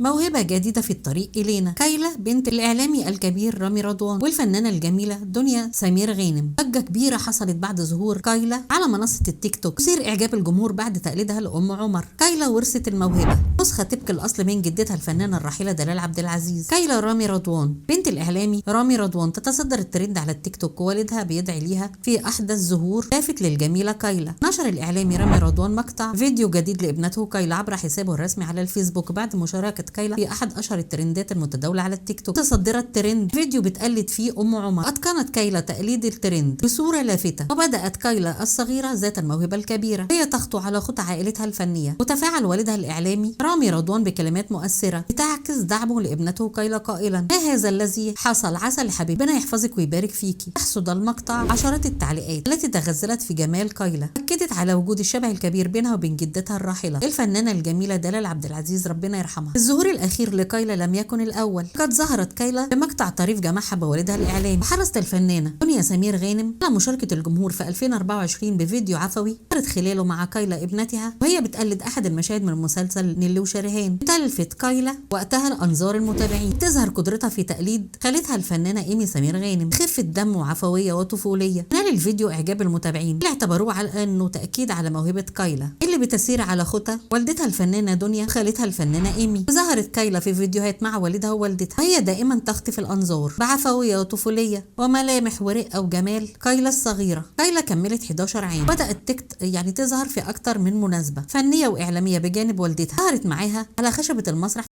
موهبة جديدة في الطريق إلينا. كايلا بنت الإعلامي الكبير رامي رضوان والفنانة الجميلة دنيا سمير غانم. ضجة كبيرة حصلت بعد ظهور كايلا على منصة التيك توك تثير إعجاب الجمهور بعد تقليدها لأم عمر. كايلا ورثت الموهبة نسخة طبق الأصل من جدتها الفنانة الراحلة دلال عبد العزيز. كايلا رامي رضوان بنت الإعلامي رامي رضوان تتصدر الترند على التيك توك، ووالدها بيدعي ليها في أحدث ظهور لافت للجميلة كايلا. نشر الإعلامي رامي رضوان مقطع فيديو جديد لابنته كايلا عبر حسابه الرسمي على الفيسبوك بعد مشاركة كايلا في أحد أشهر الترندات المتداولة على التيك توك. تصدرت ترند فيديو بتقلد فيه أم عمر. أتقنت كايلا تقليد الترند بصورة لافتة، وبدأت كايلا الصغيرة ذات الموهبة الكبيرة هي تخطو على خطى عائلتها الفنية. وتفاعل والدها الإعلامي رامي رضوان بكلمات مؤثرة بتعكس دعمه لابنته كايلا قائلا: ما هذا الذي حصل، عسى لحبيبي، ربنا يحفظك ويبارك فيكي. تحصد المقطع عشرات التعليقات التي تغزلت في جمال كايلا، أكدت على وجود الشبه الكبير بينها وبين جدتها الراحلة الفنانة الجميلة دلال عبد العزيز ربنا يرحمها. الظهور الأخير لكايلا لم يكن الأول. قد ظهرت كايلا بمقطع طريف جمعها بوالدها الإعلامي. وحرصت الفنانة دنيا سمير غانم على مشاركة الجمهور في 2024 بفيديو عفوي صارت خلاله مع كايلا ابنتها وهي بتقلد أحد المشاهد من مسلسل نيلي وشريهان. تلفت كايلا وقتها الأنظار المتابعين. تظهر قدرتها في تقليد خالتها الفنانة إيمي سمير غانم، خفة دم وعفوية وطفولية. نال الفيديو إعجاب المتابعين اللي اعتبروه على أنه تأكيد على موهبة كايلا اللي بتسير على خطى والدتها الفنانة دنيا وخالتها الفنانة إيمي. وظهرت كايلا في فيديوهات مع والدها ووالدتها وهي دائما تخطف الأنظار بعفوية وطفولية وملامح ورقة وجمال كايلا الصغيرة. كايلا كملت 11 عام، بدأت تظهر في أكتر من مناسبة فنية وإعلامية بجانب والدتها. ظهرت معاها على خشبة المسرح